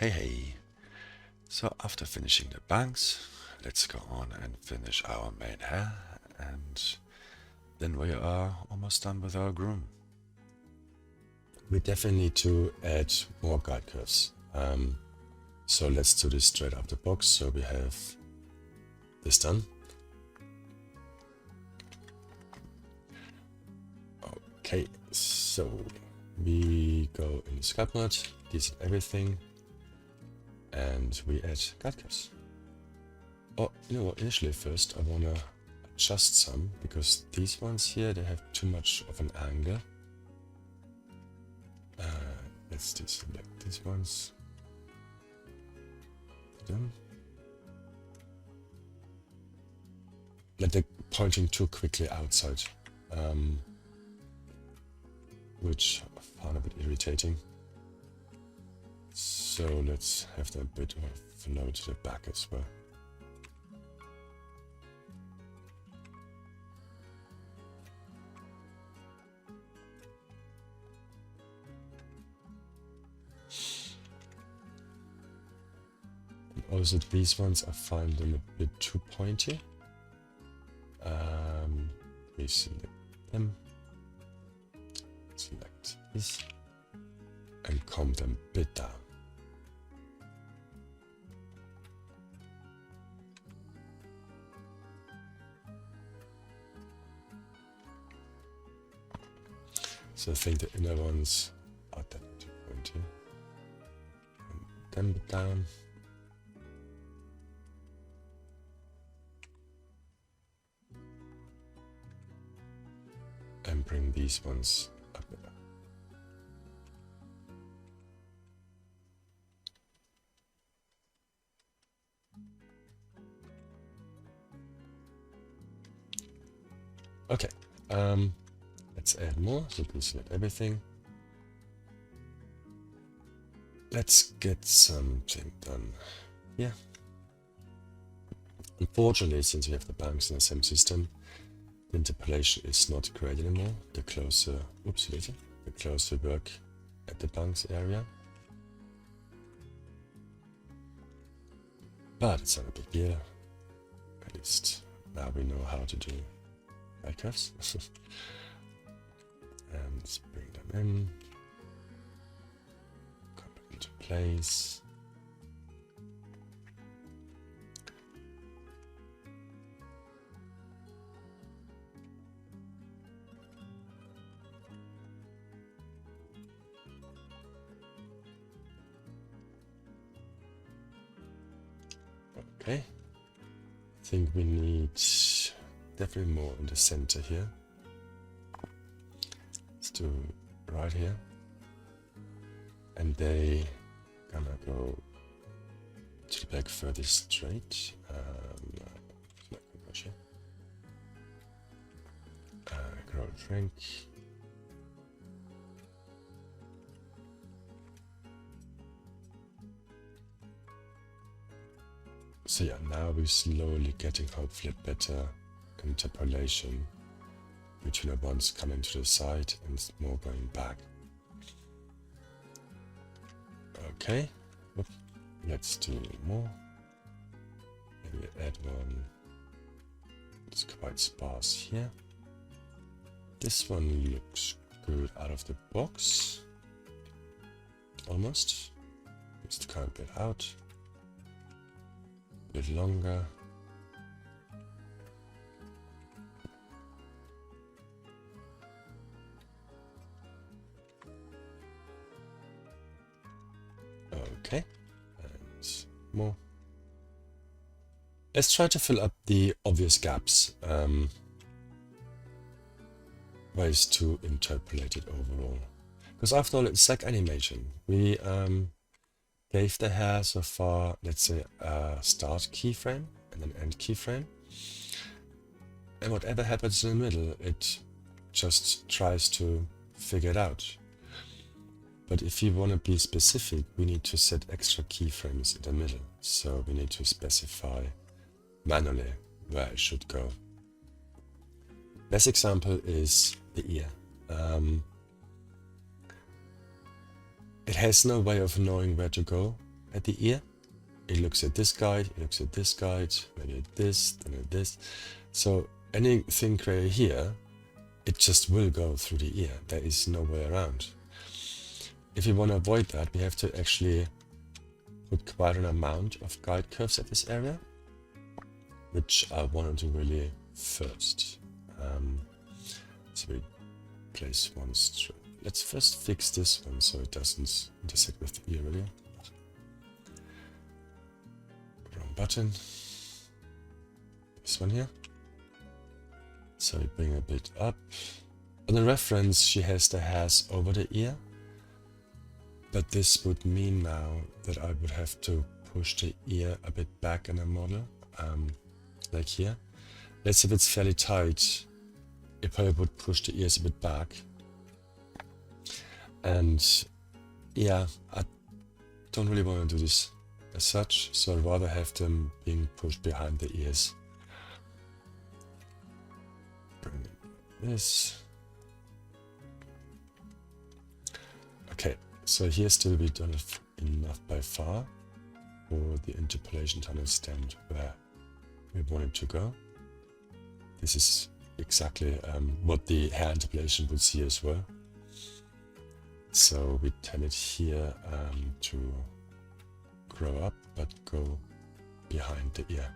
Hey. So after finishing the bangs, let's go on and finish our main hair, and then we are almost done with our groom. We definitely need to add more guide curves. So let's do this straight out of the box. So we have this done. Okay, so we go in sculpt mode, deselect everything, and we add guide curves. Oh, you know what, initially first I wanna adjust some, because these ones here, they have too much of an angle. Let's deselect these ones. Like they're pointing too quickly outside, which I found a bit irritating. So let's have that a bit of flow to the back as well. And also these ones, I find them a bit too pointy. We select them, select this, and comb them a bit down. So I think the inner ones are that too pointy. And them down. And bring these ones up there. Okay, let's add more. So please select everything. Let's get something done here. Unfortunately, since we have the bangs in the same system, the interpolation is not great anymore. The closer, the closer we work at the bangs area. But it's not a big deal. At least now we know how to do guide curves. And let's bring them in. Come into place. Okay, I think we need definitely more in the center here. Let's do right here. And they gonna go to the back further straight. Grow drink. So yeah, now we're slowly getting hopefully a better interpolation between the ones coming to the side and more going back. Okay, let's do more. Maybe add one. It's quite sparse here. This one looks good out of the box. Almost. Needs to cut a bit out. A bit longer. Okay, and more. Let's try to fill up the obvious gaps. Ways to interpolate it overall. Because after all, it's like animation. We gave the hair so far, let's say, a start keyframe and an end keyframe. And whatever happens in the middle, it just tries to figure it out. But if you want to be specific, we need to set extra keyframes in the middle. So we need to specify manually where it should go. Best example is the ear. It has no way of knowing where to go. at the ear. It looks at this guide, it looks at this guide, maybe at this, then at this. So anything gray here, it just will go through the ear. There is no way around. If you want to avoid that, we have to actually put quite an amount of guide curves at this area, which I wanted to really first. So we place one straight. Let's first fix this one so it doesn't intersect with the ear really. Wrong button. This one here. So we bring a bit up. On the reference, she has the hairs over the ear. But this would mean now that I would have to push the ear a bit back in the model, like here. Let's say if it's fairly tight, it probably would push the ears a bit back. And yeah, I don't really want to do this as such, so I'd rather have them being pushed behind the ears. Bring this. Okay, so here still we don't have enough by far for the interpolation to understand where we want it to go. This is exactly what the hair interpolation would see as well. So we tell it here to grow up, but go behind the ear.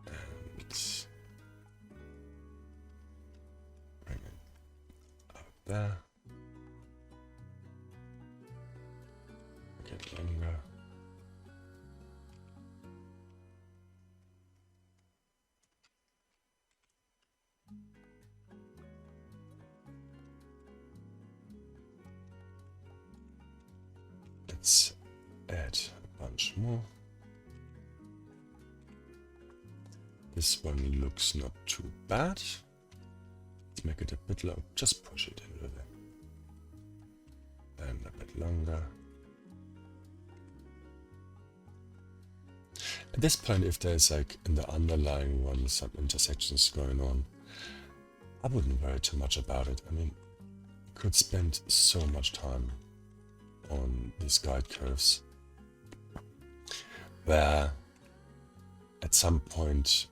And bring it up there. Get longer. Let's add a bunch more. This one looks not too bad. Let's make it a bit low. Just push it in with it. And a bit longer. At this point, if there's like in the underlying one some intersections going on, I wouldn't worry too much about it. I mean, you could spend so much time on these guide curves where at some point,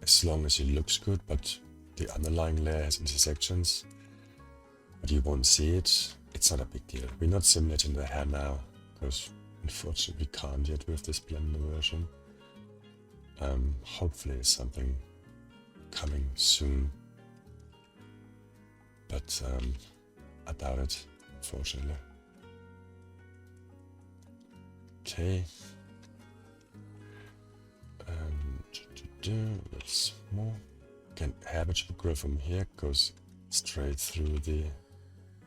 as long as it looks good, but the underlying layer has intersections, but you won't see it, it's not a big deal. We're not simulating the hair now, because unfortunately we can't yet with this blender version. Hopefully something coming soon, but I doubt it, unfortunately. Okay. That's more. Again, hair which will grow from here goes straight through the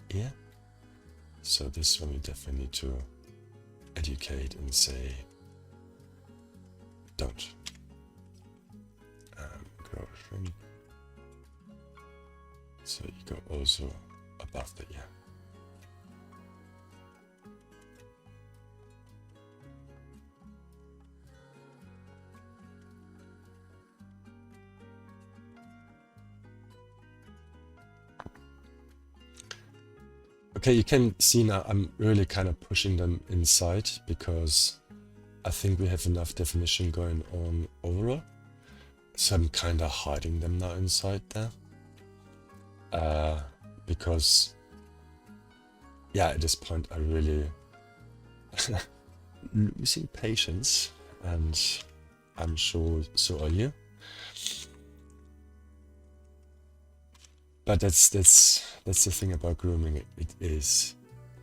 ear. So this one we definitely need to educate and say, don't. Grow shrimp. So you go also above the ear. Okay, you can see now I'm really kind of pushing them inside because I think we have enough definition going on overall. So I'm kind of hiding them now inside there. Because, yeah, at this point I really losing patience, and I'm sure so are you. But that's the thing about grooming. It is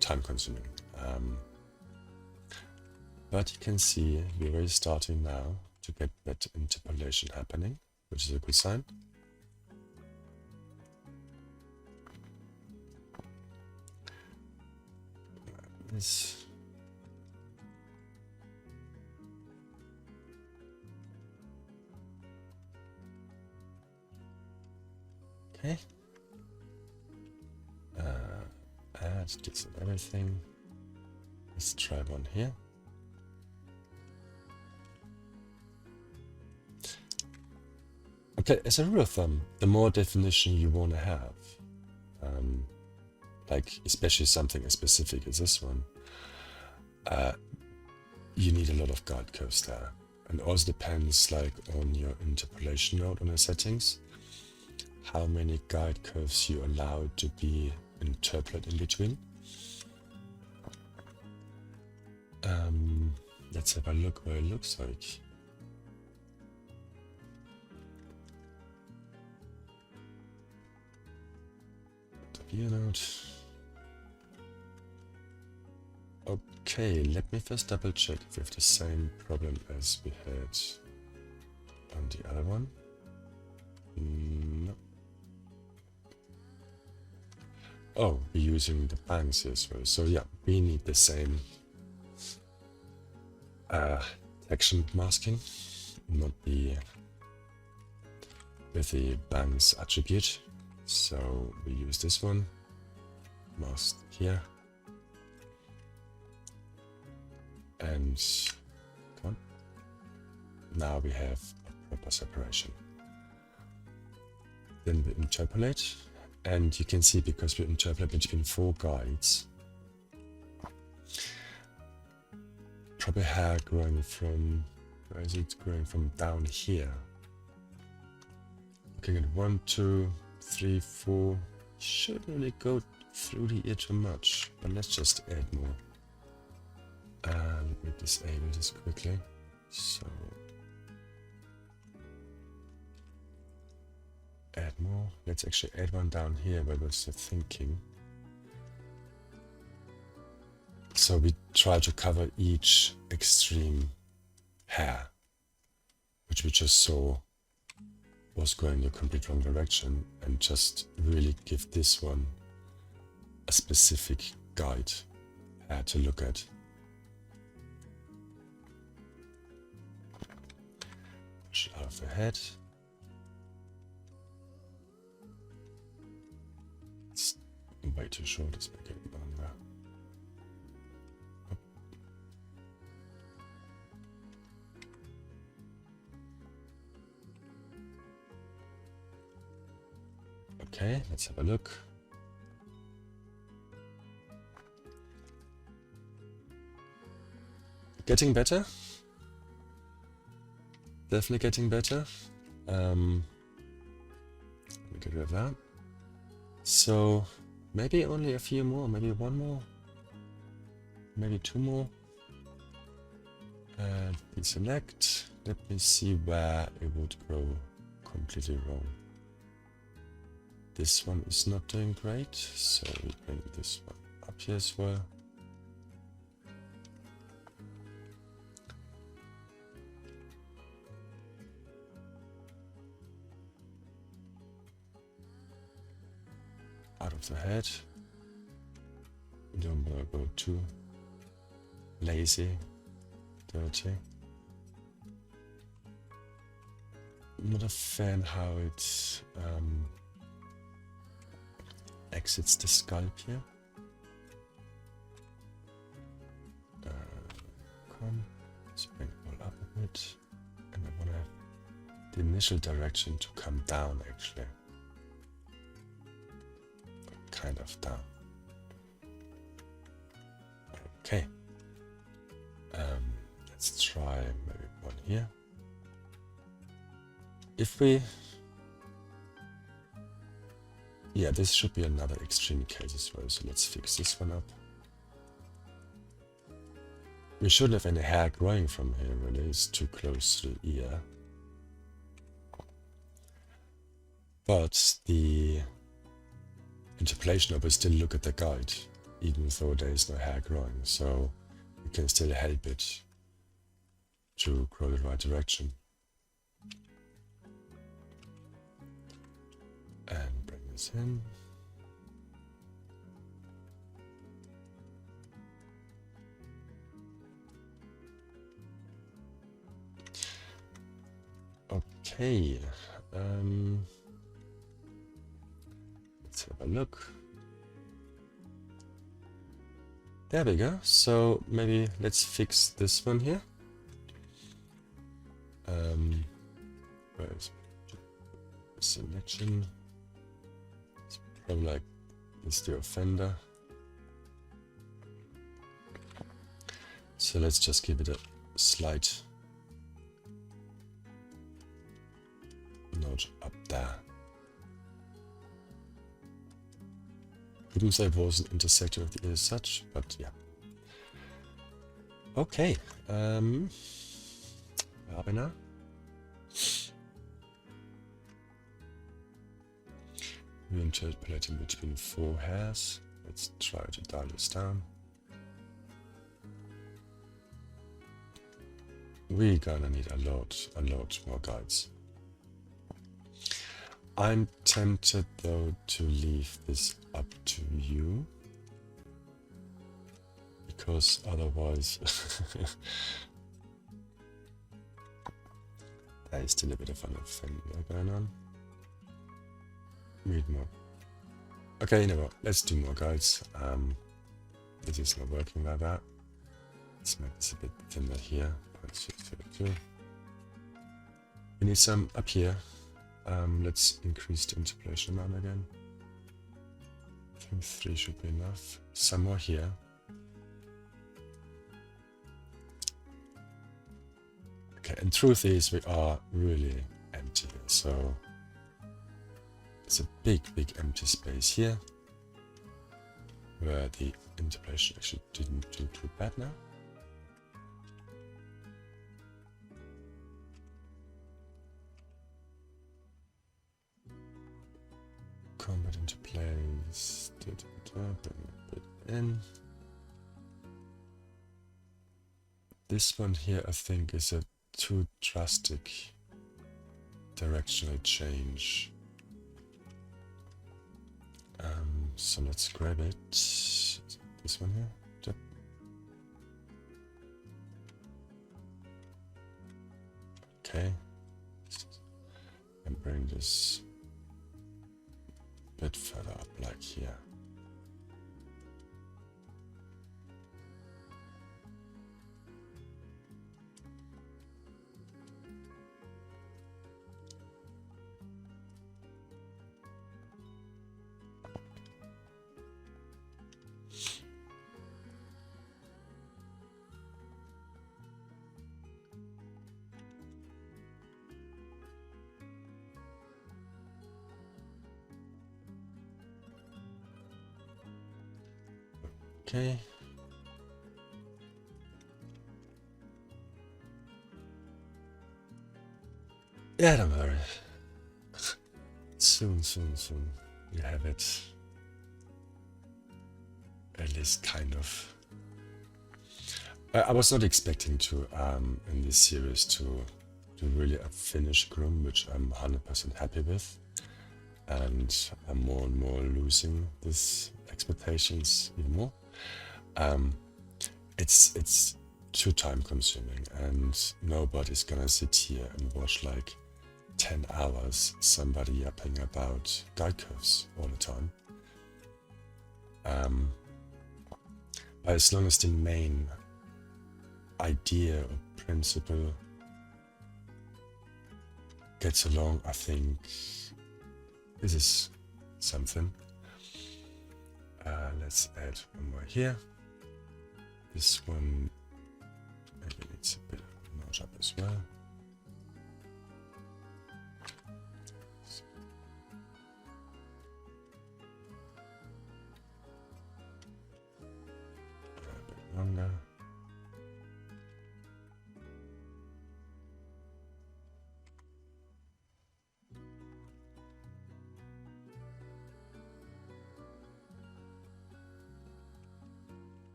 time consuming. But you can see we're already starting now to get that interpolation happening, which is a good sign. This. Okay. Add this and everything. Let's try one here. Okay, as a rule of thumb, the more definition you want to have, like especially something as specific as this one, you need a lot of guide curves there. And also depends like on your interpolation node on the settings, how many guide curves you allow to be interpolated in between. Let's have a look what it looks like. The view node. Okay, let me first double check if we have the same problem as we had on the other one. No. Oh, we're using the banks here as well. So yeah, we need the same action masking, not the with the banks attribute. So we use this one, mask here. And come on. Now we have a proper separation. Then we interpolate, and you can see because we interpolate between 4 guides, probably hair growing from, where is it growing from down here? Looking at 1, 2, 3, 4. Shouldn't really go through the ear too much, but let's just add more. Let me disable this quickly. So add more. Let's actually add one down here where we're still thinking. So we try to cover each extreme hair, which we just saw was going in the complete wrong direction, and just really give this one a specific guide hair to look at. Push it out of the head. It's way too short, let's make it longer. Okay, let's have a look. Getting better. Definitely getting better. Let me get rid of that. So maybe only a few more, maybe one more, maybe 2 more. And deselect. Let me see where it would go completely wrong. This one is not doing great, so we bring this one up here as well. Out of the head. We don't want to go too lazy, dirty. I'm not a fan how it exits the scalp here. Let's bring it all up a bit, and I want to have the initial direction to come down actually. Kind of down. Okay. Let's try maybe one here. If we... Yeah, this should be another extreme case as well, so let's fix this one up. We shouldn't have any hair growing from here, really. It's too close to the ear. But the interpolation of it still look at the guide, even though there is no hair growing, so you can still help it to grow the right direction. And bring this in. Okay, let's have a look. There we go. So maybe let's fix this one here. Where is selection. It's probably like it's the offender. So let's just give it a slight notch up there. Wouldn't say it wasn't intersecting with the ear as such, but yeah. Okay. Where are we now? We're interpolating between 4 hairs. Let's try to dial this down. We're gonna need a lot more guides. I'm tempted though to leave this up to you, because otherwise there is still a bit of an offender going on. Read more. Okay, you know what? Let's do more guides. This is not working like that. Let's make this a bit thinner here. 0.632. We need some up here. Let's increase the interpolation amount again. I think 3 should be enough. Some more here. Okay, and truth is we are really empty here, so it's a big empty space here where the interpolation actually didn't do too bad now. Combat into place, bring it in. This one here I think is a too drastic directional change. So let's grab it. This one here. Yep. Okay. And bring this a bit further up, like here. Okay. Yeah, don't worry. Soon you have it. At least kind of. I was not expecting to in this series to really finish groom, which I'm 100% happy with, and I'm more and more losing these expectations even more. It's too time consuming, and nobody's gonna sit here and watch like 10 hours somebody yapping about guide curves all the time. But as long as the main idea or principle gets along, I think this is something. Let's add one more here. This one maybe needs a bit of notch up as well. A bit longer.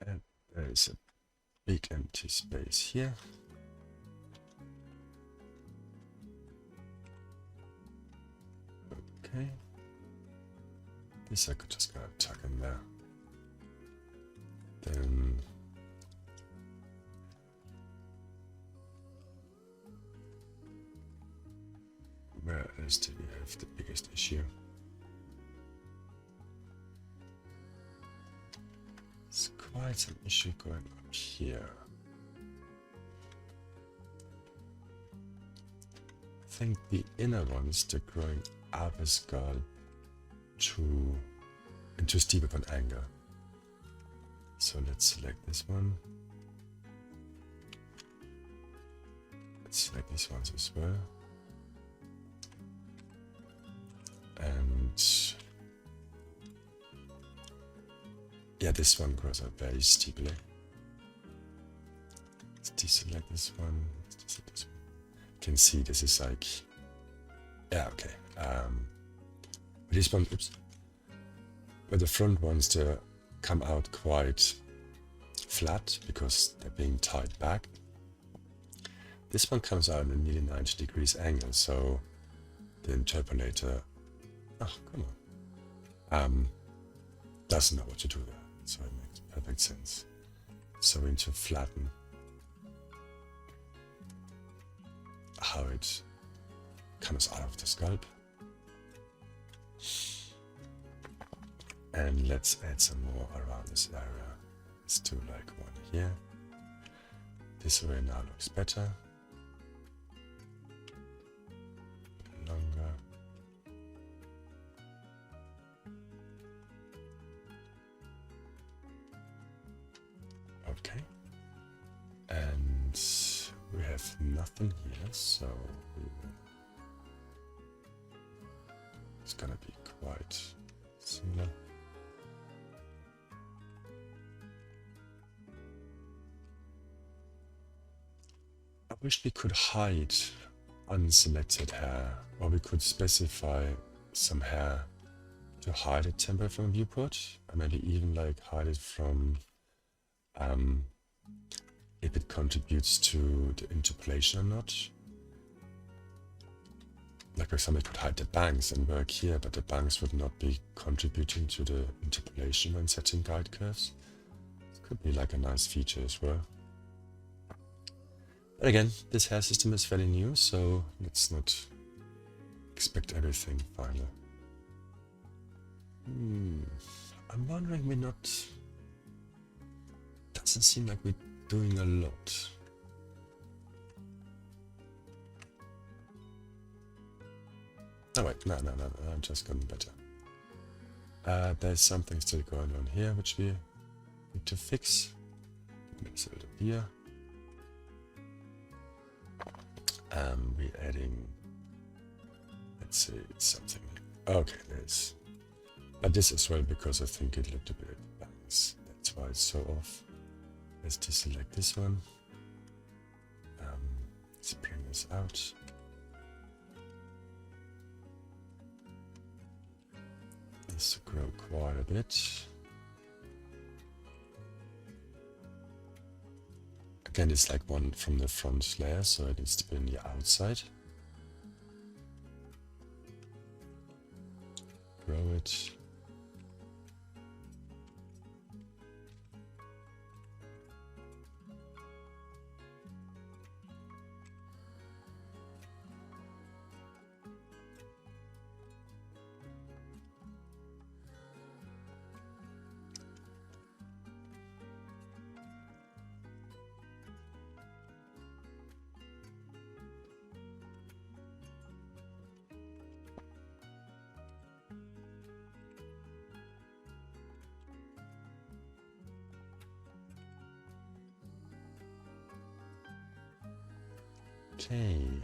And there is a big empty space here. Okay. This I could just go tuck in there. Then where else do we have the biggest issue? It's quite some issue going up here. I think the inner ones, they're growing out the skull into steep of an angle. So let's select this one. Let's select these ones as well. And yeah, this one grows up very steeply. Let's deselect this one. Let's deselect this one. You can see this is like, yeah, okay. This one, oops. But the front ones, they come out quite flat because they're being tied back. This one comes out at a nearly 90 degrees angle, so the interpolator, oh, come on, doesn't know what to do there. So it makes perfect sense. So we need to flatten how it comes out of the scalp. And let's add some more around this area. Let's do like one here. This way now looks better. Longer. Okay. And we have nothing here, so it's gonna be quite similar. I wish we could hide unselected hair, or we could specify some hair to hide it temporarily from viewport, and maybe even like hide it from if it contributes to the interpolation or not. Like for example, I could hide the bangs and work here, but the bangs would not be contributing to the interpolation when setting guide curves. It could be like a nice feature as well. But again, this hair system is fairly new, so let's not expect everything final. I'm wondering we're not... Doesn't seem like we're doing a lot. Oh wait, no, I've just gotten better. There's something still going on here which we need to fix. Let's add it here. We're adding, let's see, something. Okay, there's, but this as well because I think it looked a bit bangs. That's why it's so off. Let's deselect this one. Let's bring this out. Needs to grow quite a bit. Again, it's like one from the front layer, so it needs to be on the outside. Grow it. Okay.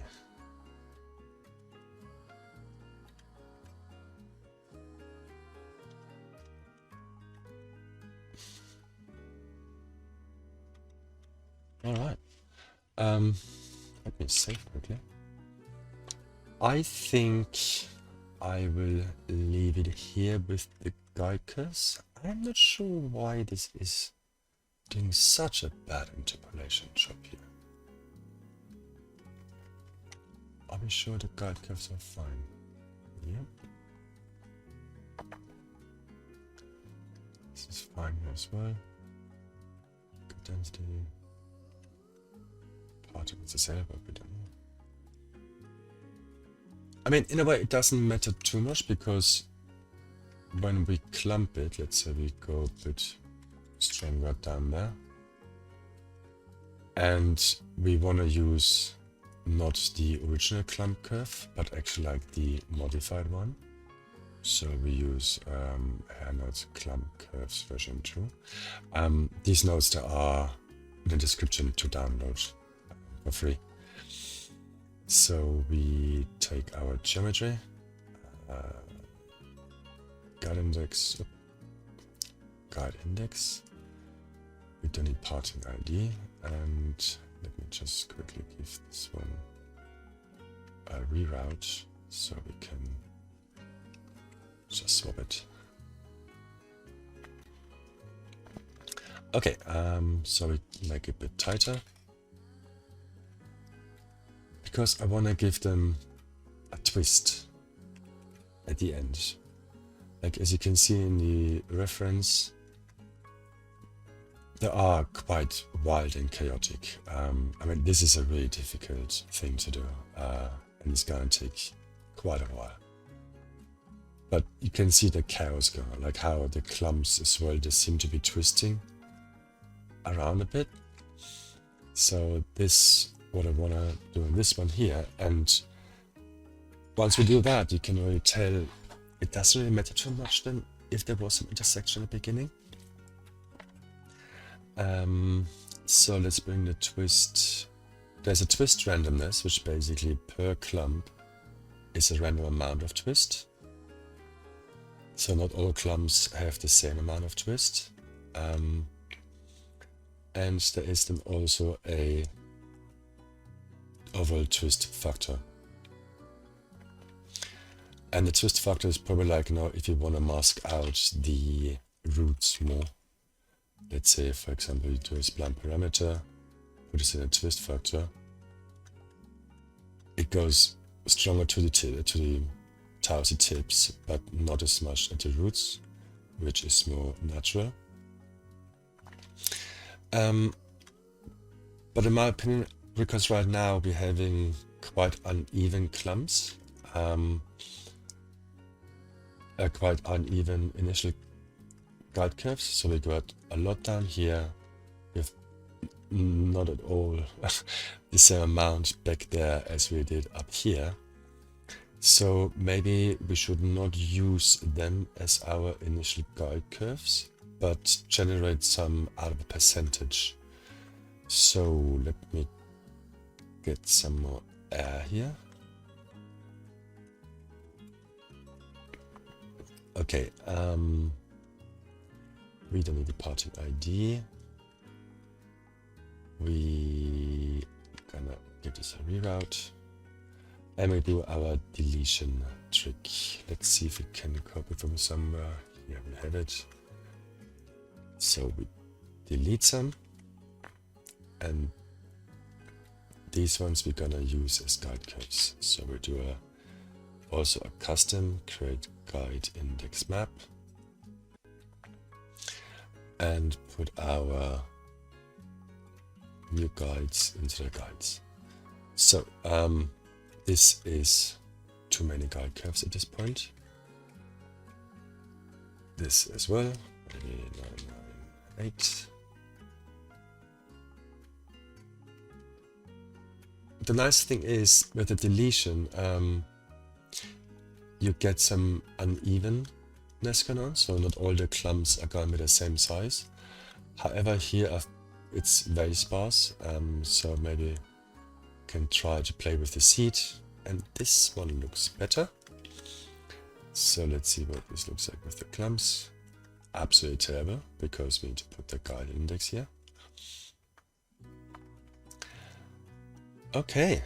All right. Let me save quickly. I think I will leave it here with the guide curves. I'm not sure why this is doing such a bad interpolation job here. Are we sure the guide curves are fine? Yep. This is fine here as well. Good density. Particles is the but we don't know. I mean, in a way, it doesn't matter too much because when we clump it, let's say we go a bit stronger down there, and we want to use not the original clump curve, but actually like the modified one. So we use hair nodes clump curves version 2. These nodes there are in the description to download for free. So we take our geometry, guide index, we don't need parting ID, and let me just quickly give this one a reroute so we can just swap it. Okay, so we make it a bit tighter because I want to give them a twist at the end. Like as you can see in the reference, they are quite wild and chaotic. I mean, this is a really difficult thing to do, and it's gonna take quite a while. But you can see the chaos going on, like how the clumps as well, they seem to be twisting around a bit. So this, what I wanna do in this one here, and once we do that, you can really tell it doesn't really matter too much then if there was some intersection at the beginning. So let's bring the twist. There's a twist randomness, which basically per clump is a random amount of twist. So not all clumps have the same amount of twist. And there is then also a overall twist factor. And the twist factor is probably like, you know, if you want to mask out the roots more. Let's say, for example, you do a spline parameter, put this in a twist factor. It goes stronger to the towsy tips, but not as much at the roots, which is more natural. But in my opinion, because right now we're having quite uneven clumps, quite uneven initial guide curves, so we got a lot down here with not at all the same amount back there as we did up here. So maybe we should not use them as our initial guide curves, but generate some out of a percentage. So let me get some more air here. Okay, we don't need the parting ID. We gonna give this a reroute. And we do our deletion trick. Let's see if we can copy from somewhere. Here we have it. So we delete some. And these ones we're gonna use as guide curves. So we do also a custom create guide index map. And put our new guides into the guides. So this is too many guide curves at this point. This as well, maybe 998. The nice thing is with the deletion, you get some unevenness going on, so not all the clumps are going to be the same size. However, here it's very sparse, so maybe can try to play with the seed, and this one looks better. So let's see what this looks like with the clumps. Absolutely terrible, because we need to put the guide index here. Okay,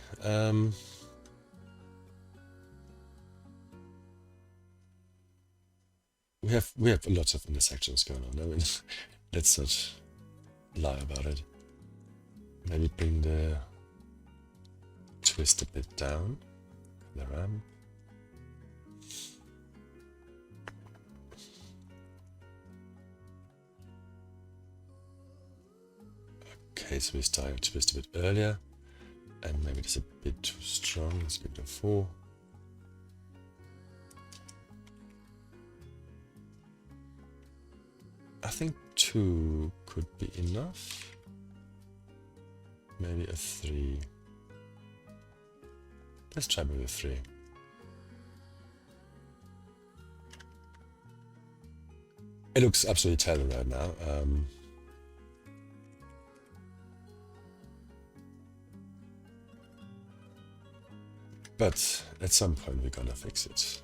we have lots of intersections going on. I mean, let's not lie about it. Maybe bring the twist a bit down. The ramp. Okay, so we start to twist a bit earlier, and maybe it's a bit too strong. Let's give it a 4. I think 2 could be enough. Maybe a 3. Let's try with 3. It looks absolutely terrible right now. But at some point we're gonna fix it.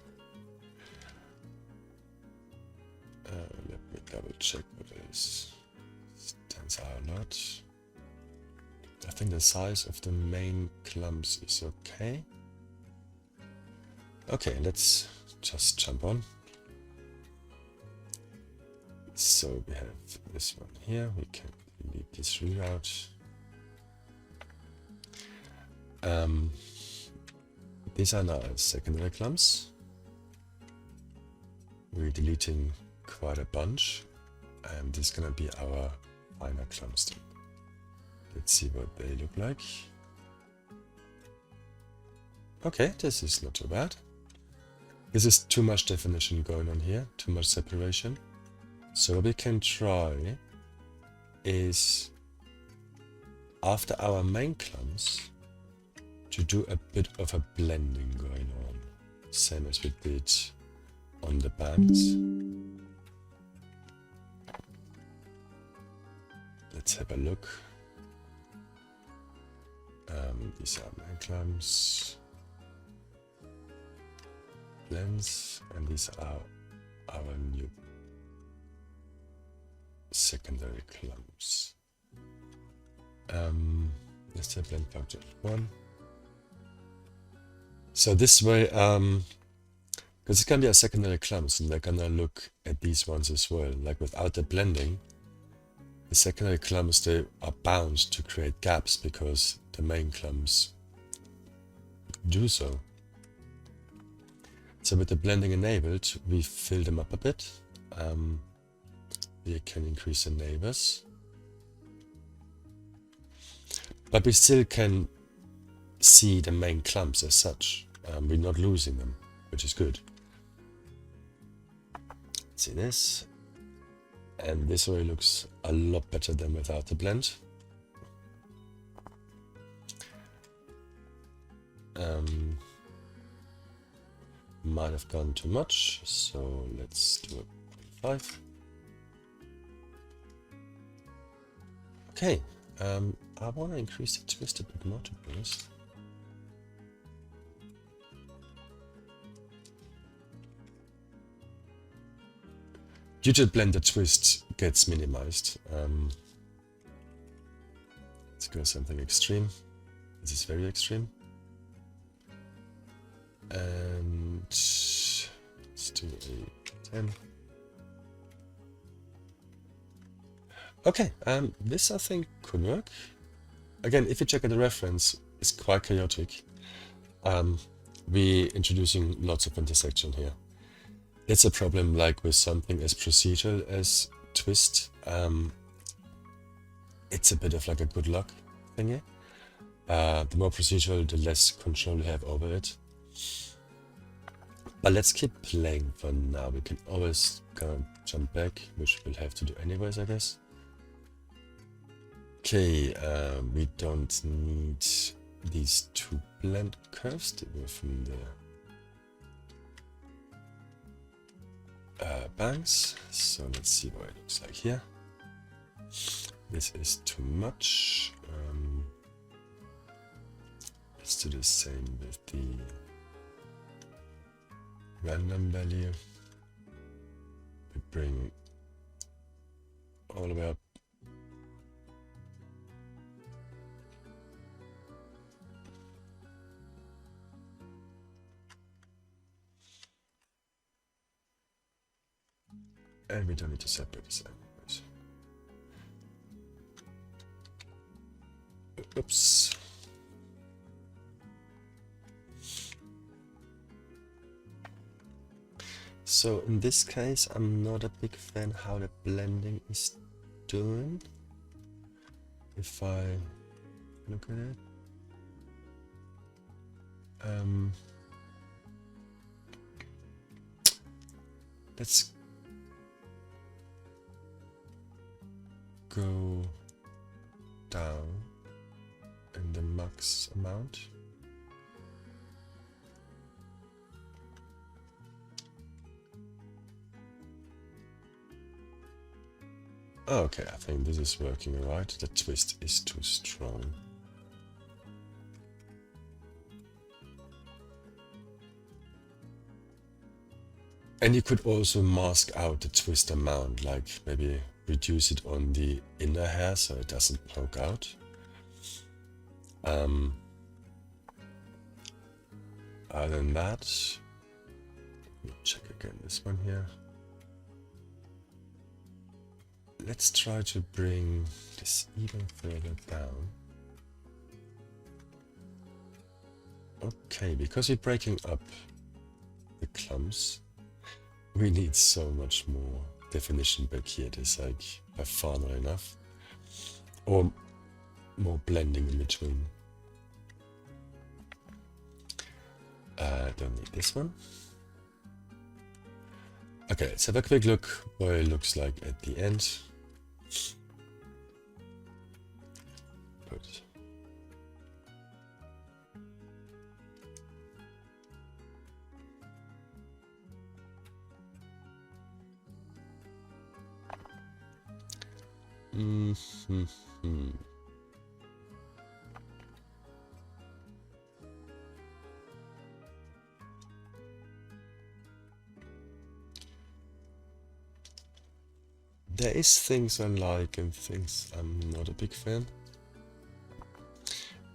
Let me double check what it is. Stands out a lot. I think the size of the main clumps is okay. Okay, let's just jump on. So we have this one here. We can delete this reroute. These are now secondary clumps. We're deleting quite a bunch, and this is gonna be our final clumps. Let's see what they look like. Okay, this is not too bad. This is too much definition going on here, too much separation. So what we can try is, after our main clumps, to do a bit of a blending going on, same as we did on the bands. Let's have a look. These are main clumps, blends, and these are our new secondary clumps. Let's have blend factor of 1. So this way, because it's gonna be a secondary clumps, and they're gonna look at these ones as well. Like without the blending, the secondary clumps, they are bound to create gaps because the main clumps do so. So with the blending enabled, we fill them up a bit. We can increase the neighbors, but we still can see the main clumps as such. We're not losing them, which is good. See this, and this way looks a lot better than without the blend. Might have gone too much, so let's do a 5. Okay, I want to increase the twist a bit more, to be honest. Due to blend, the twist gets minimized. Let's go something extreme. This is very extreme. And let's do a 10. Okay, this I think could work. Again, if you check out the reference, it's quite chaotic. We're introducing lots of intersection here. It's a problem like with something as procedural as twist. It's a bit of like a good luck thingy. The more procedural, the less control you have over it. But let's keep playing for now. We can always jump back, which we'll have to do anyways, I guess. Okay, we don't need these 2 blend curves that were from the banks. So let's see what it looks like here. This is too much. Let's do the same with the random value. We bring all the way up. And we don't need to separate this anyways. Oops. So in this case, I'm not a big fan how the blending is doing. If I look at it, let's go down in the max amount. Okay, I think this is working right. The twist is too strong. And you could also mask out the twist amount, like maybe reduce it on the inner hair so it doesn't poke out. Other than that, let me check again this one here. Let's try to bring this even further down. Okay, because we're breaking up the clumps, we need so much more definition back here. It is like by far not enough. Or more blending in between. Don't need this one. Okay, let's have a quick look what it looks like at the end. Good. There is things I like and things I'm not a big fan.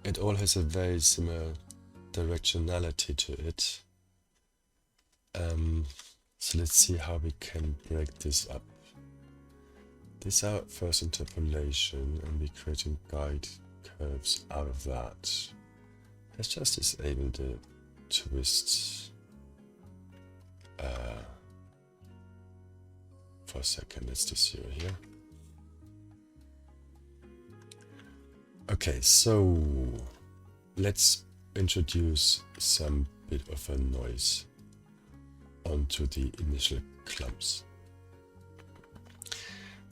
It all has a very similar directionality to it. So let's see how we can break this up. This is our first interpolation, and we're creating guide curves out of that. Let's just disable the twist for a second. Let's do 0 here. Okay, so let's introduce some bit of a noise onto the initial clumps.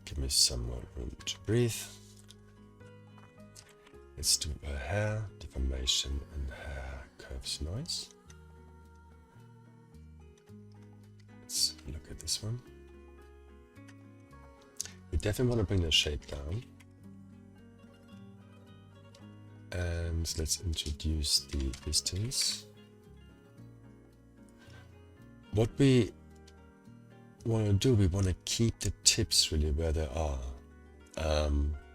Give me some more room to breathe. Let's do a hair deformation and hair curves noise. Let's look at this one. We definitely want to bring the shape down. And let's introduce the distance. What we want to do, we want to keep the tips really where they are,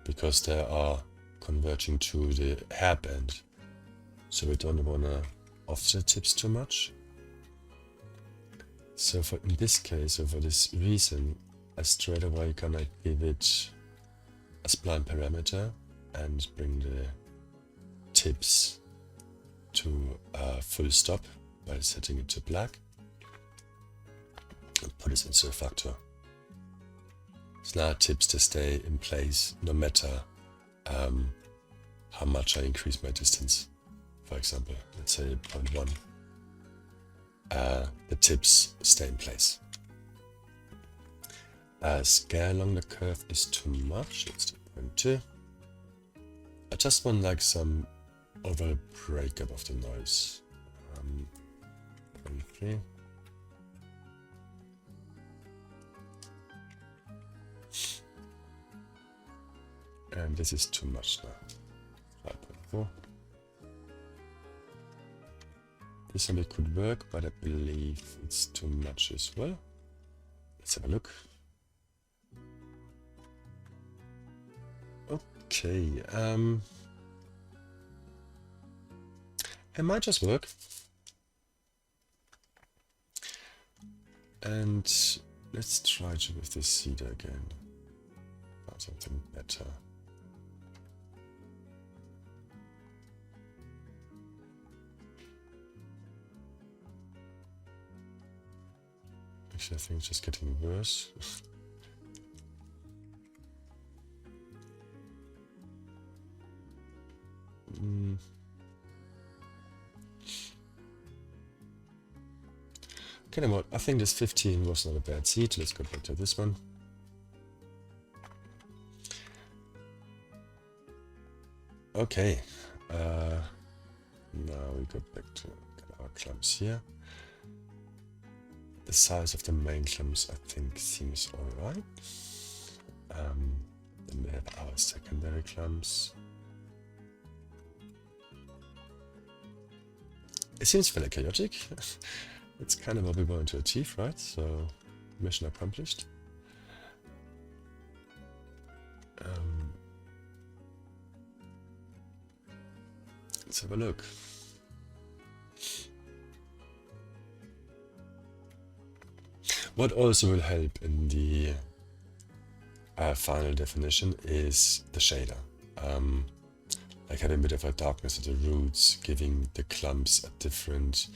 because they are converging to the hairband. So we don't want to offset tips too much. So for in this case, or for this reason, I straight away gonna give it a spline parameter and bring the tips to a full stop by setting it to black. And put it into a factor. So now tips to stay in place no matter how much I increase my distance. For example, let's say 0.1. The tips stay in place. Scale along the curve is too much. Let's do 0.2. I just want like some overall breakup of the noise. 0.3. And this is too much now. 5.4. This one could work, but I believe it's too much as well. Let's have a look. Okay, it might just work. And let's try to with this cedar again. Find something better. Actually, I think it's just getting worse. Okay, then what? I think this 15 was not a bad seed. Let's go back to this one. Okay. Now we go back to our clumps here. The size of the main clumps, I think, seems alright. Then we have our secondary clumps. It seems fairly chaotic. It's kind of what we want to achieve, right? So, mission accomplished. Let's have a look. What also will help in the final definition is the shader. Like having a bit of a darkness at the roots, giving the clumps a different,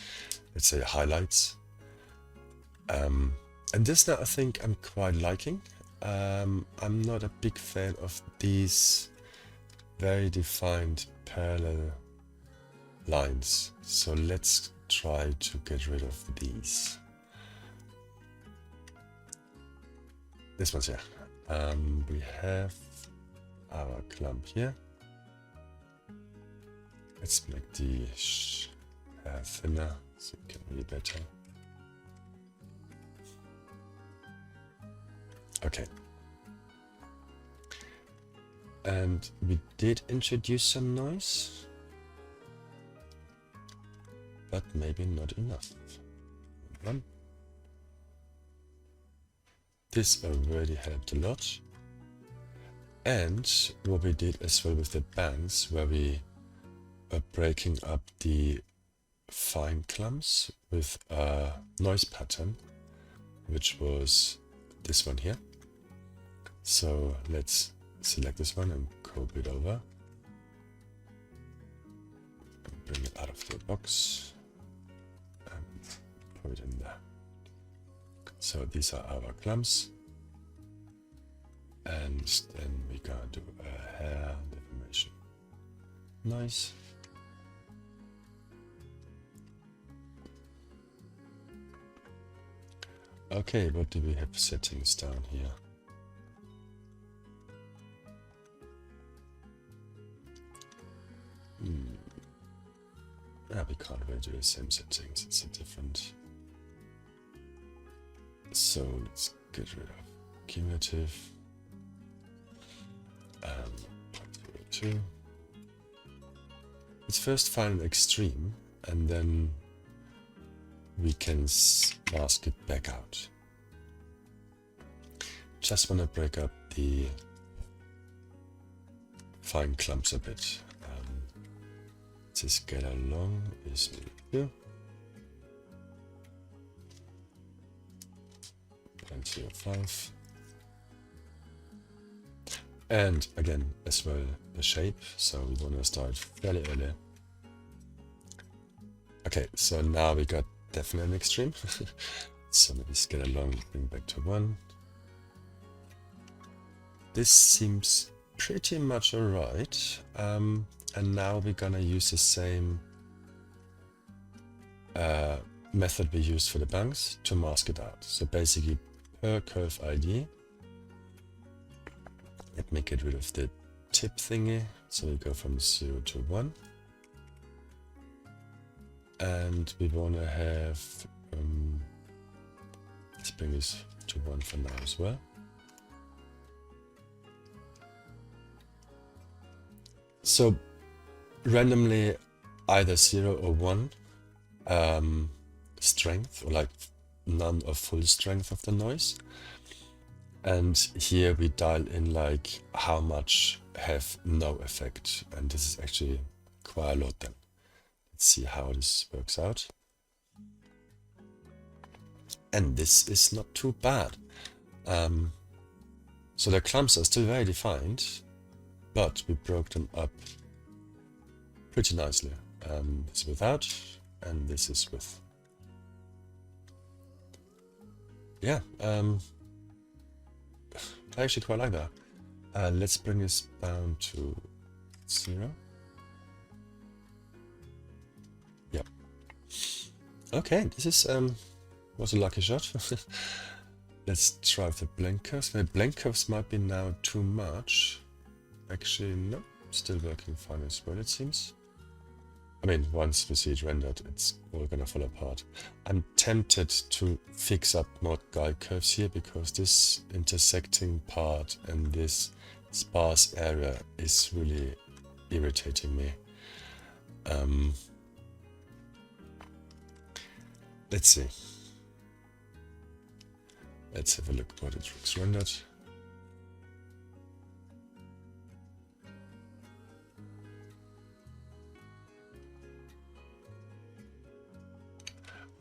let's say, highlights. And this now I think I'm quite liking. I'm not a big fan of these very defined parallel lines. So let's try to get rid of these. This one's here. We have our clump here. Let's make the hair thinner so it can read better. Okay. And we did introduce some noise, but maybe not enough. One. This already helped a lot. And what we did as well with the bangs, where we are breaking up the fine clumps with a noise pattern, which was this one here. So let's select this one and copy it over. And bring it out of the box and put it in there. So these are our clumps. And then we're gonna do a hair deformation. Nice. Okay, what do we have settings down here? We can't really do the same settings, it's a different. So let's get rid of cumulative. 0.02. Let's first find an extreme and then we can mask it back out. Just want to break up the fine clumps a bit. This get along is here. 0.05. And again, as well, the shape. So we want to start fairly early. Okay, so now we got definitely an extreme. So maybe scale along, bring back to 1. This seems pretty much alright. And now we're gonna use the same method we used for the bangs to mask it out. So basically, per curve ID, let me get rid of the tip thingy. So we go from 0 to 1. And we want to have, let's bring this to 1 for now as well. So randomly either 0 or 1 strength, or like none or full strength of the noise. And here we dial in like how much have no effect. And this is actually quite a lot then. Let's see how this works out. And this is not too bad. So the clumps are still very defined, but we broke them up pretty nicely. This is without, and this is with. Yeah, I actually quite like that. Let's bring this down to 0. Yep. Okay, this is was a lucky shot. Let's try the blank curves. The blank curves might be now too much. Actually, no, still working fine as well, it seems. I mean, once we see it rendered, it's all gonna fall apart. I'm tempted to fix up more guide curves here because this intersecting part and this sparse area is really irritating me. Let's see. Let's have a look what it looks rendered.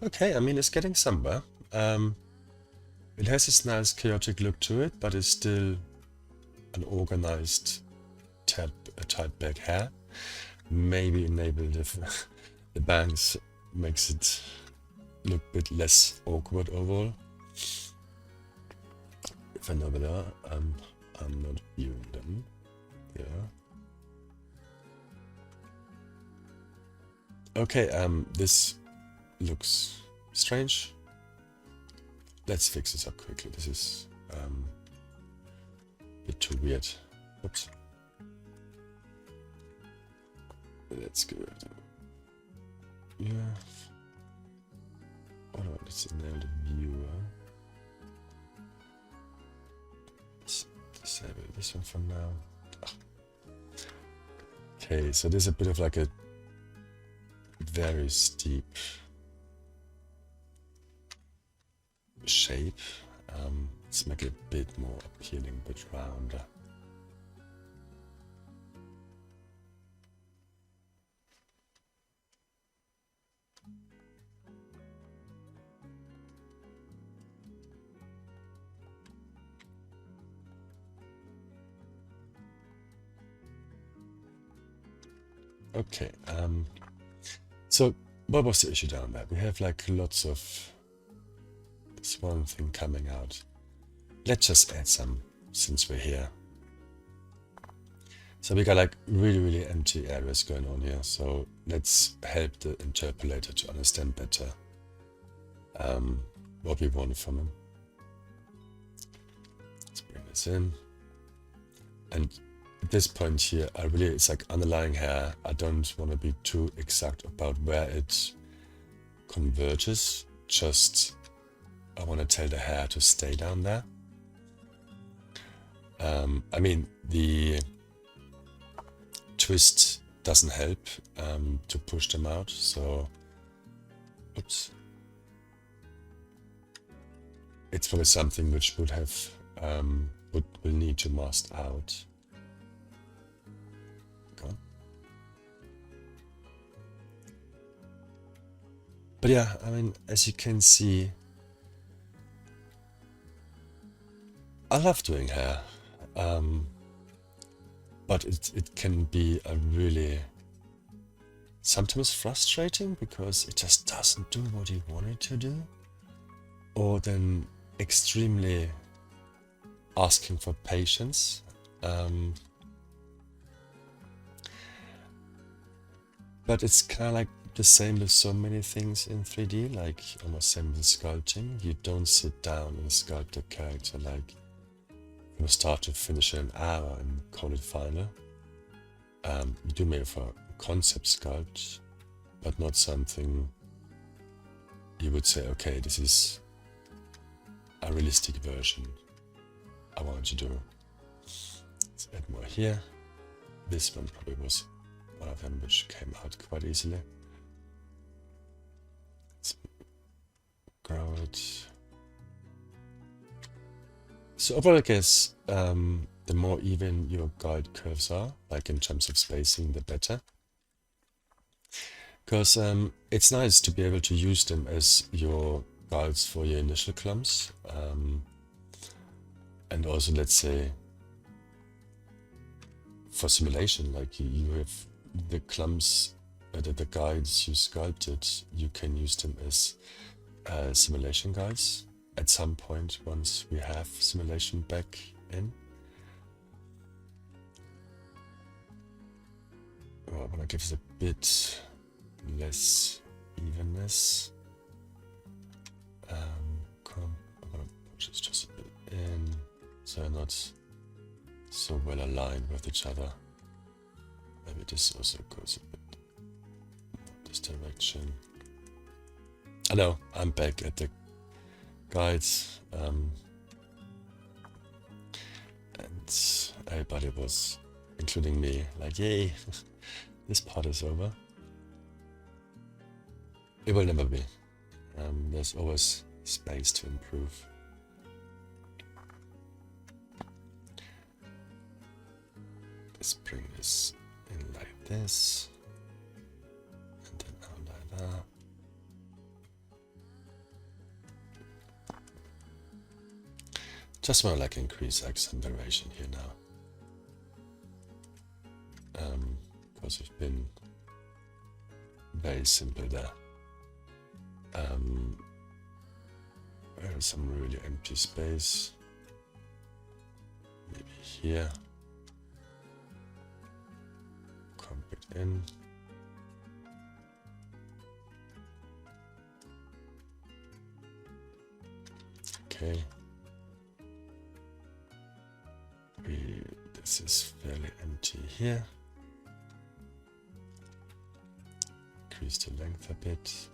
Okay, I mean, it's getting somewhere. It has this nice chaotic look to it, but it's still an organized tied back hair. Maybe enable the bangs makes it look a bit less awkward overall. If I know where they are, I'm not viewing them. Yeah. Okay, this looks strange. Let's fix this up quickly. This is a bit too weird. Oops. Let's go. Yeah. Oh no, let's enable the viewer. Let's disable this one for now. Okay, so there's a bit of like a very steep shape. Let's make it a bit more appealing, a bit rounder. Okay, so what was the issue down there? We have like lots of this one thing coming out. Let's just add some since we're here. So we got like really empty areas going on here. So let's help the interpolator to understand better what we want from him. Let's bring this in. And at this point here, it's like underlying hair. I don't want to be too exact about where it converges. Just I want to tell the hair to stay down there. I mean, the twist doesn't help to push them out. So, oops. It's probably something which would have will need to mask out. But yeah, I mean, as you can see, I love doing hair, but it can be a really sometimes frustrating because it just doesn't do what you want it to do, or then extremely asking for patience. But it's kind of like the same with so many things in 3D, like almost same with sculpting. You don't sit down and sculpt a character like from start to finish in an hour and call it final. You do maybe for a concept sculpt, but not something you would say, okay, this is a realistic version I want to do. Let's add more here. This one probably was one of them which came out quite easily. Let's grow it. So overall, I guess the more even your guide curves are, like in terms of spacing, the better. Because it's nice to be able to use them as your guides for your initial clumps. And also, let's say, for simulation, like you have the clumps, the guides you sculpted, you can use them as simulation guides at some point once we have simulation back in. Oh, I want to give this a bit less evenness. I'm going to push this just a bit in so they're not so well aligned with each other. Maybe this also goes a bit direction. I know, I'm back at the guides, and everybody was, including me, like, yay, this part is over. It will never be. There's always space to improve. Let's bring this in like this, and then out like that. Just want to like increase acceleration here now, because it's been very simple there. There's some really empty space, maybe here. Clump it in. Okay. This is fairly empty here. Increase the length a bit.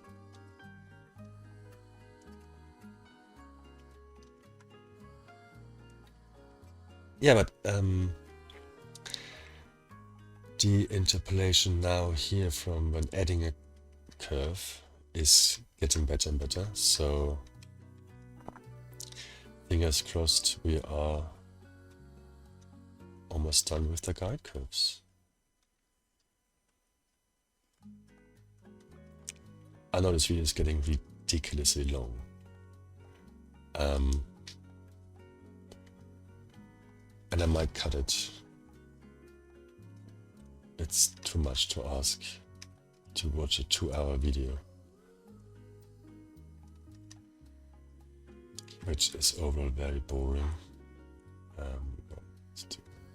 Yeah, but the interpolation now here from when adding a curve is getting better and better. So fingers crossed we are almost done with the guide curves. I know this video is getting ridiculously long. And I might cut it. It's too much to ask to watch a 2-hour video, which is overall very boring.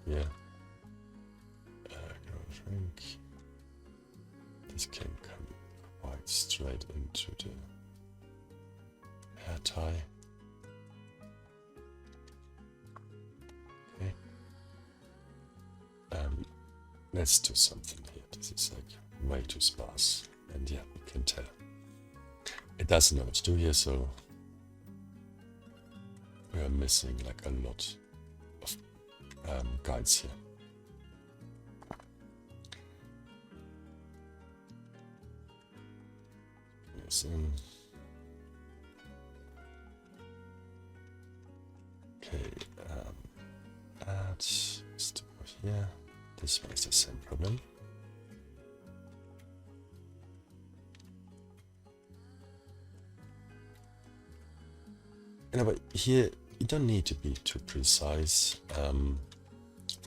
Yeah. Shrink. This can come quite straight into the hair tie. Okay. Let's do something here. This is like way too sparse, and yeah, you can tell it doesn't know what to do here, so we are missing like a lot of guides here. Yes, okay, add stuff here. This one is the same problem. But here you don't need to be too precise. Of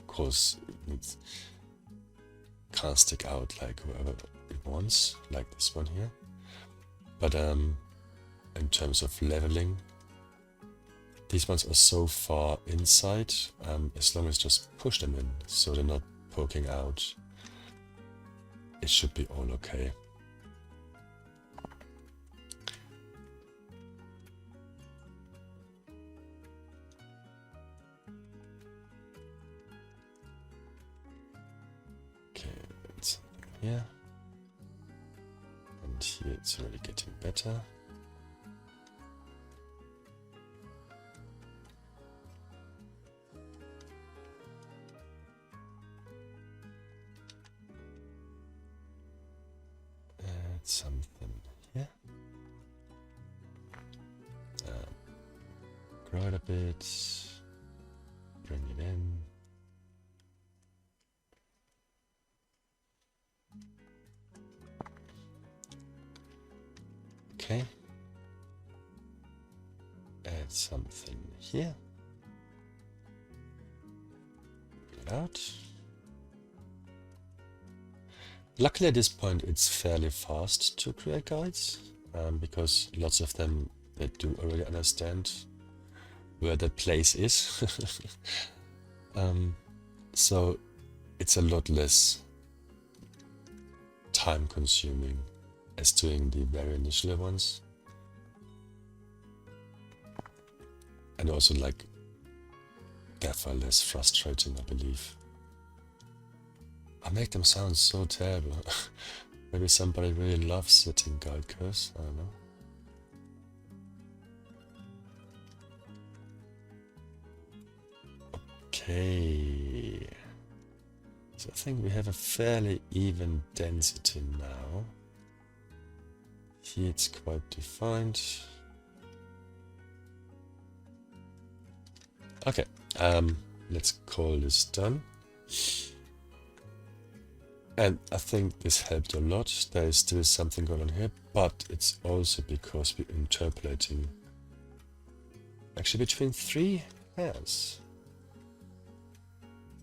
course, it can't stick out like whoever it wants, like this one here. But in terms of leveling, these ones are so far inside, as long as just push them in so they're not poking out, it should be all okay. Okay, that's something here. And here it's already getting better. Something here. Grow it a bit, bring it in. Okay. Add something here. Bring it out. Luckily at this point it's fairly fast to create guides, because lots of them they do already understand where that place is. So it's a lot less time consuming as doing the very initial ones. And also like they're far less frustrating, I believe. I make them sound so terrible. Maybe somebody really loves setting guide curves, I don't know. Okay. So I think we have a fairly even density now. Here it's quite defined. Okay, let's call this done. And I think this helped a lot. There is still something going on here, but it's also because we're interpolating actually between 3 hairs.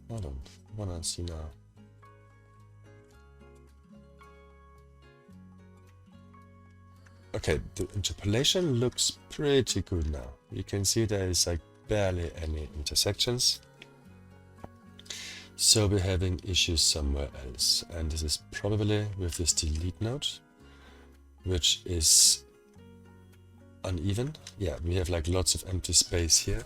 Hold on, what I see now. Okay, the interpolation looks pretty good now. You can see there is like barely any intersections. So we're having issues somewhere else, and this is probably with this delete node, which is uneven. Yeah, we have like lots of empty space here.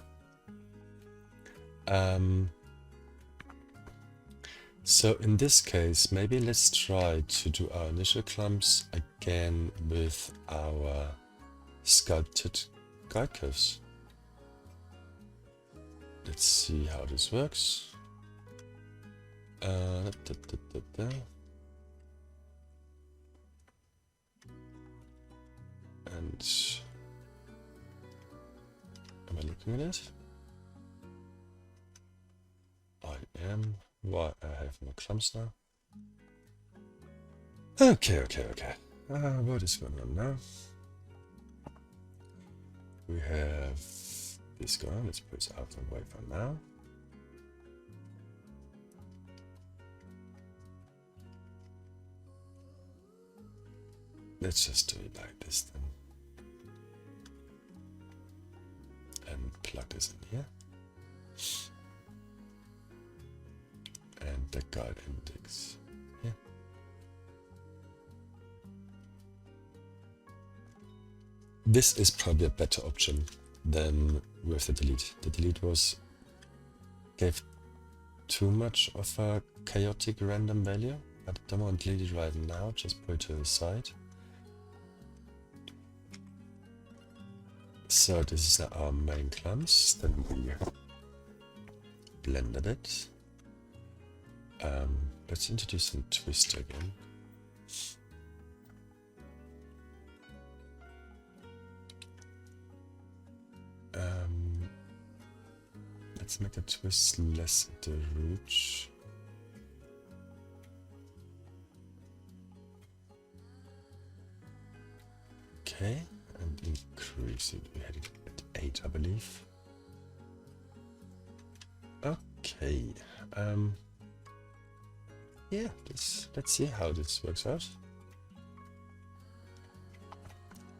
So in this case, maybe let's try to do our initial clumps again with our sculpted guide curves. Let's see how this works. And am I looking at it? I am. Why I have no clumps now? Okay. What is going on now? We have this going on. Let's put this out of the way for now. Let's just do it like this then. And plug this in here. And the guide index here. This is probably a better option than with the delete. The delete gave too much of a chaotic random value. I don't want to delete it right now, just put it to the side. So this is our main clumps, then we blend a bit. Let's introduce some twist again. Let's make the twist less at the root. Okay, and increase it. We had it at 8, I believe. Okay. Yeah, let's see how this works out.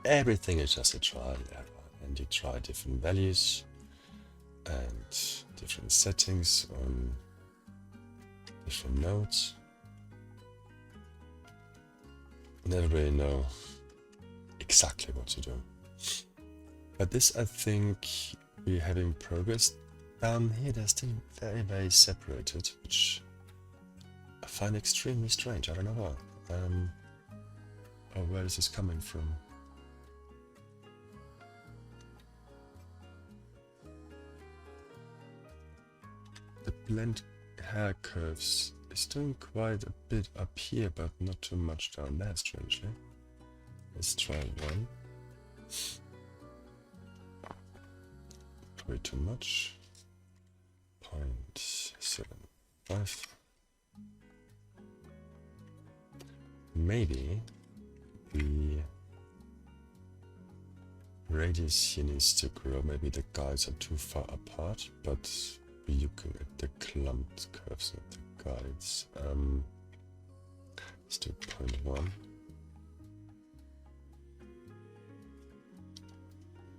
Everything is just a trial and error, and you try different values and different settings on different nodes. Never really know exactly what to do. But this, I think, we're having progress. Down here, they're still very, very separated, which I find extremely strange. I don't know why. Or where is this coming from? The blend hair curves is doing quite a bit up here, but not too much down there, strangely. Let's try one. Probably too much. 0.75. Maybe the radius here needs to grow. Maybe the guides are too far apart, but we're looking at the clumped curves, not the guides. Let's do 0.1.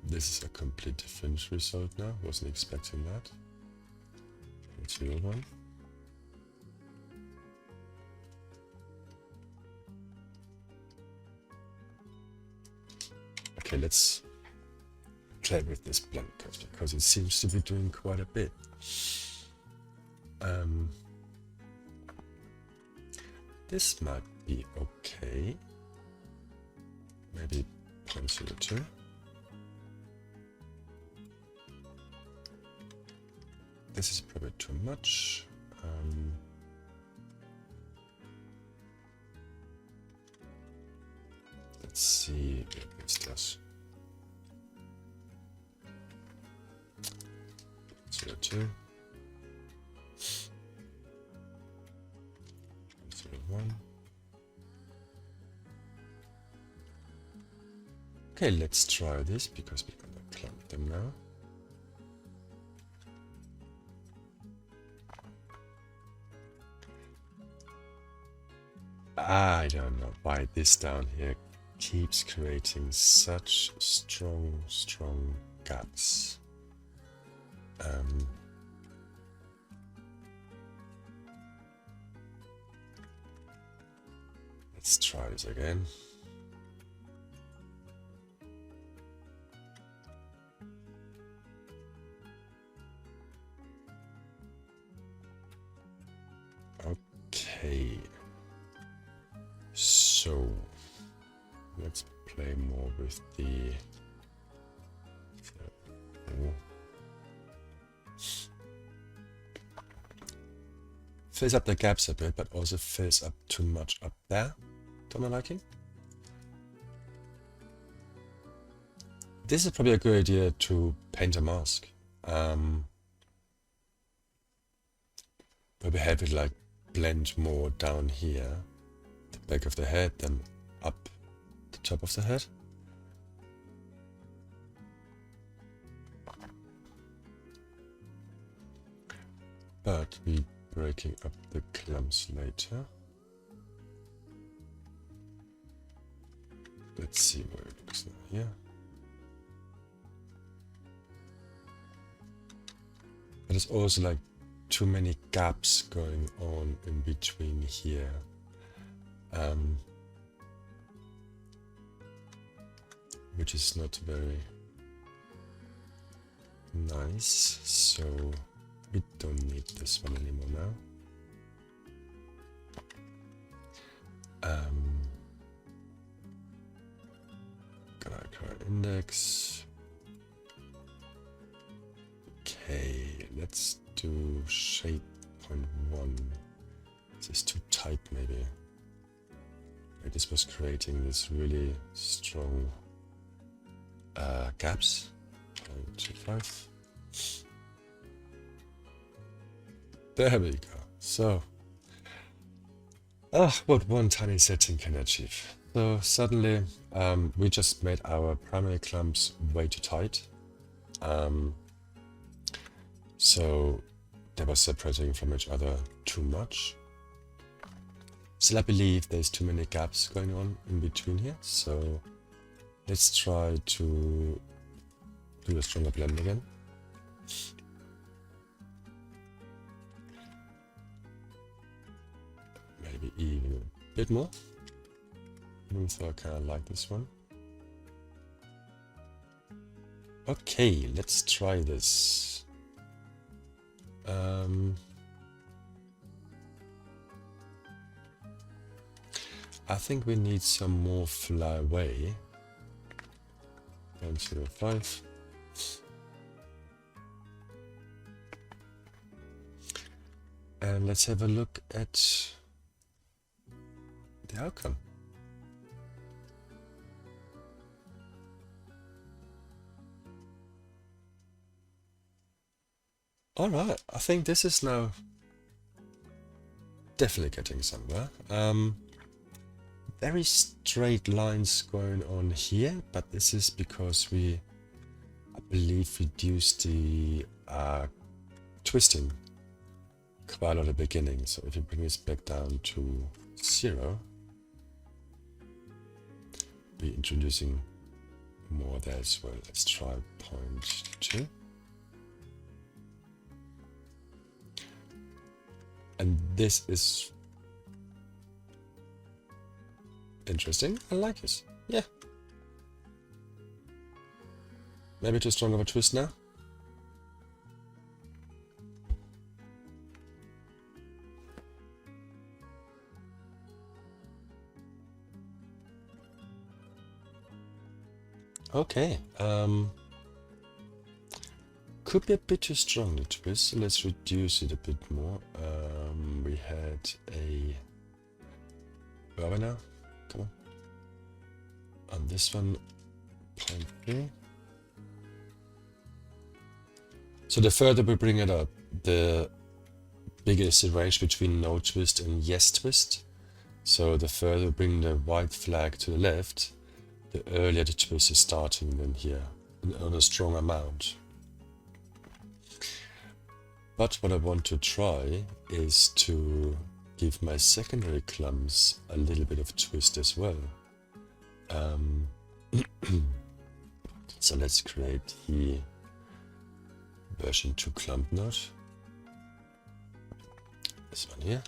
This is a complete different result now. Wasn't expecting that. 0.01. Okay, let's play with this blend curve because it seems to be doing quite a bit. This might be okay. Maybe 0.02. This is probably too much. Let's see what this does. 0.02. 0.01. Okay, let's try this because we're gonna clump them now. I don't know why this down here keeps creating such strong gaps. Let's try this again. Okay. So let's play more with the fills up the gaps a bit, but also fills up too much up there. Don't I like it? This is probably a good idea to paint a mask. Maybe have it like blend more down here, the back of the head, than up the top of the head. But we breaking up the clumps later. Let's see where it looks now here. There's also like too many gaps going on in between here. Which is not very nice, so we don't need this one anymore now. Gonna index. Okay, let's do shape 0.1. This is too tight, maybe. Like this was creating this really strong gaps. 0.25. There we go. So, what one tiny setting can achieve. So suddenly, we just made our primary clumps way too tight. So they were separating from each other too much. Still, I believe there's too many gaps going on in between here. So let's try to do a stronger blend again. Maybe even a bit more. Even though I kind of like this one. Okay, let's try this. I think we need some more flyaway. 0.05. And let's have a look at the outcome. Alright, I think this is now definitely getting somewhere. Very straight lines going on here, but this is because we, I believe, reduced the twisting quite at the beginning. So if you bring this back down to 0, we're introducing more there as well. Let's try 0.2. And this is interesting. I like it. Yeah. Maybe too strong of a twist now. Okay. Could be a bit too strong, the twist, so let's reduce it a bit more. We had a... Where are we now? Come on. On this one, 0.3. So the further we bring it up, the bigger is the range between no twist and yes twist. So the further we bring the white flag to the left, the earlier the twist is starting than here, on a strong amount. But what I want to try is to give my secondary clumps a little bit of twist as well. So let's create the version 2 clump node. This one here.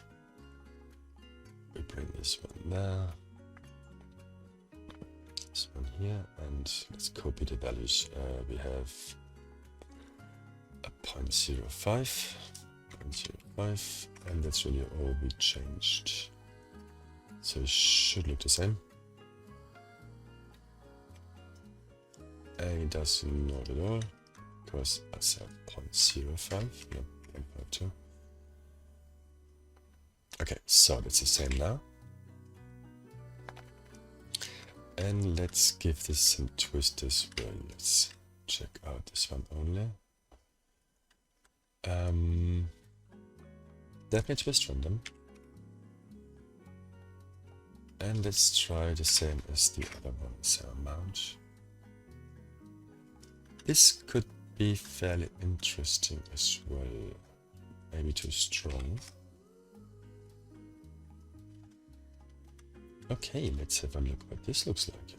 We bring this one there. This one here, and let's copy the values. We have a 0.05, 0.05, and that's really all we changed. So it should look the same. And it does not at all, because I said 0.05, no, 0.52. Okay, so that's the same now. And let's give this some twist as well. Let's check out this one only. Definitely twist random. And let's try the same as the other one, so amount. This could be fairly interesting as well. Maybe too strong. Okay, let's have a look what this looks like.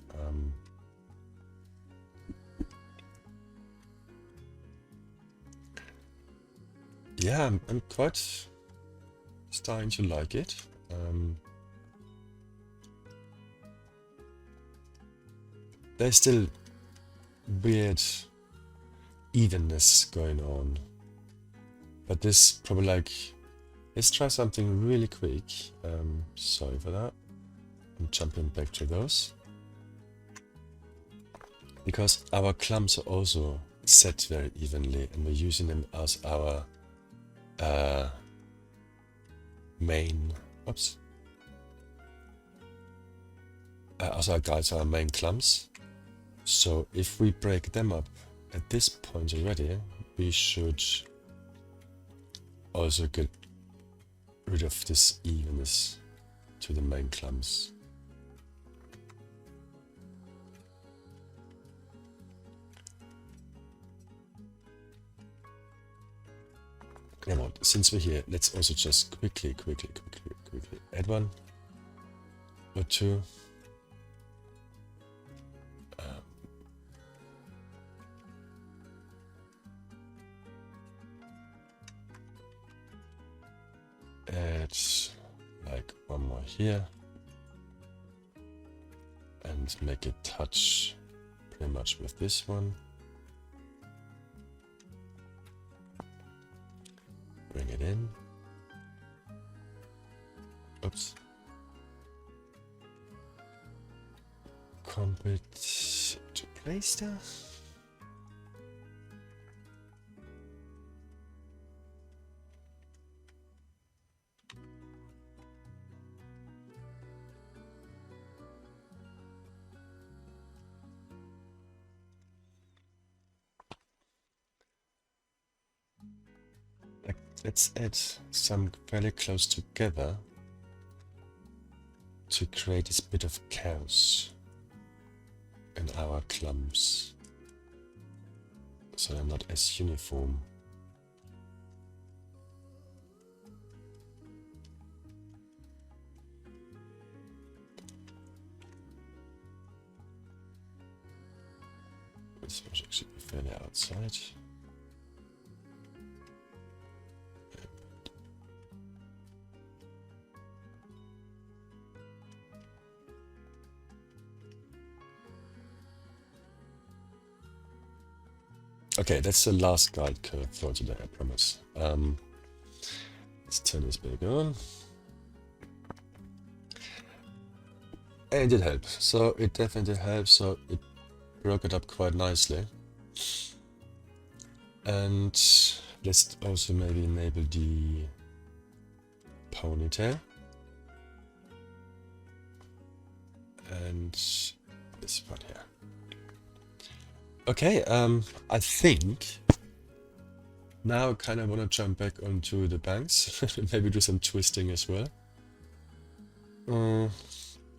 Yeah, I'm quite starting to like it. There's still weird evenness going on, but this probably like, let's try something really quick. Sorry for that. I'm jumping back to those because our clumps are also set very evenly, and we're using them as our main. Oops. As our guides, our main clumps. So if we break them up at this point already, we should also get rid of this evenness to the main clumps. Come on, since we're here, let's also just quickly add one or two. Add like one more here and make it touch pretty much with this one. Bring it in. Oops. Comp it to place there. Let's add some fairly close together to create this bit of chaos in our clumps, so they're not as uniform. This one should actually be fairly outside. Okay, that's the last guide curve for today, I promise. Let's turn this back on. And it helps. So it definitely helps. So it broke it up quite nicely. And let's also maybe enable the ponytail. And this one here. Okay, I think now I kind of want to jump back onto the bangs. Maybe do some twisting as well. You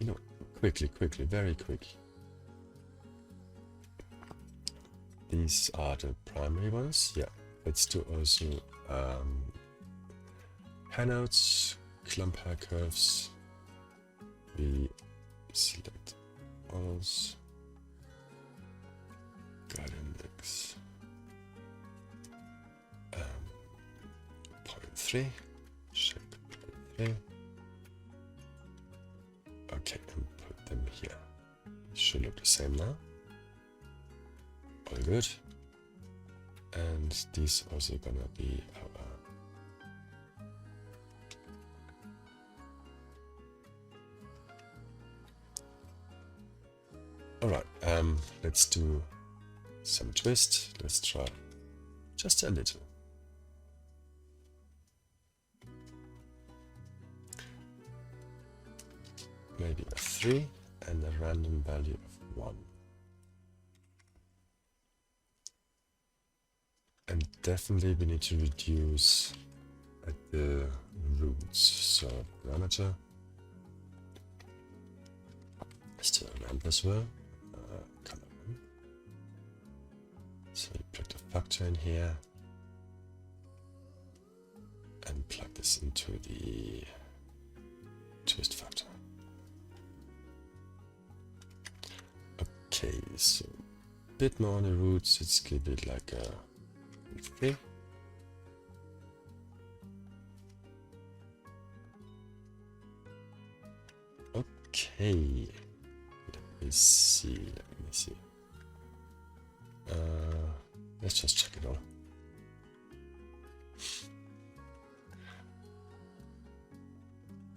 know, quickly, very quick. These are the primary ones. Yeah, let's do also hair notes, clump hair curves. We select alls, guide index, 0.3, shape 0.3. Okay, and put them here. Should look the same now. All good. And these also gonna be our alright, let's do some twist. Let's try just a little. Maybe a 3 and a random value of 1. And definitely we need to reduce at the roots. So parameter. Still ramp as well. Color one. So we plug the factor in here and plug this into the twist factor. Okay, so a bit more on the roots. Let's give it like a 3. Okay. Let me see. Let's just check it all.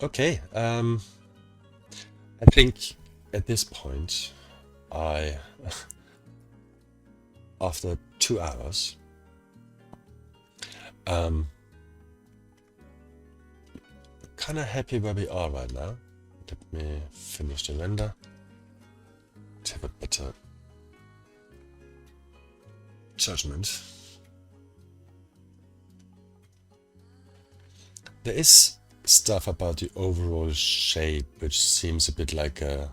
Okay. I think at this point, after 2 hours, kind of happy where we are right now. Let me finish the render to have a better judgment. There is stuff about the overall shape which seems a bit like a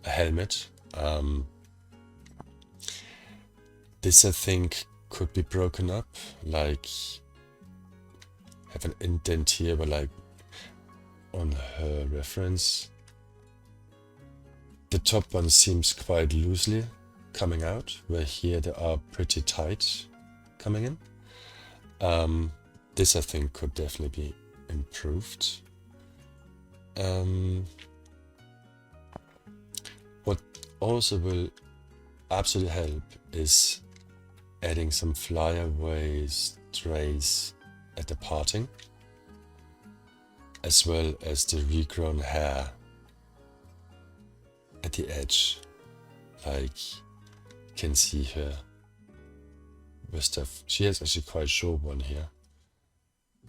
helmet. This I think could be broken up, like have an indent here, but like on her reference. The top one seems quite loosely coming out, where here they are pretty tight coming in. This I think could definitely be improved. What also will absolutely help is adding some flyaways trays at the parting, as well as the regrown hair at the edge, like you can see here with stuff. She has actually quite a short one here,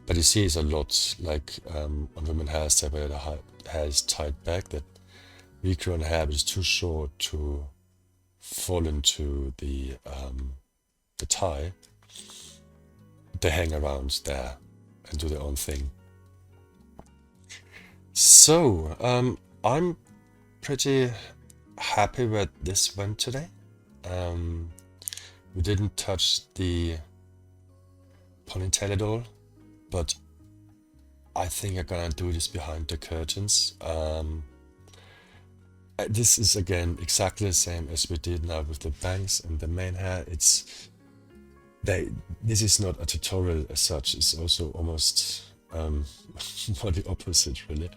but you see it's a lot like on women hairstyle where the hair is tied back, that regrown hair is too short to fall into the tie. They hang around there and do their own thing. So I'm pretty happy where this went today. We didn't touch the ponytail at all, but I think I'm gonna do this behind the curtains. This is again exactly the same as we did now with the bangs and the main hair. This is not a tutorial as such. It's also almost more the opposite, really.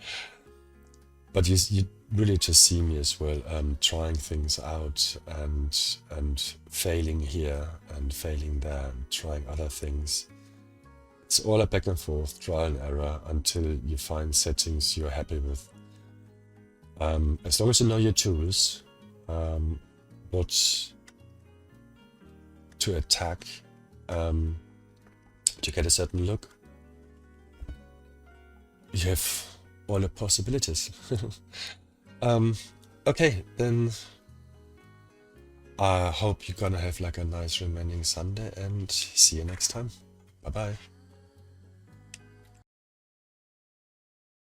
But you really just see me as well, trying things out and failing here and failing there and trying other things. It's all a back and forth, trial and error, until you find settings you're happy with. As long as you know your tools, what to attack to get a certain look, you have all the possibilities. Okay, then I hope you're gonna have like a nice remaining Sunday and see you next time. Bye bye.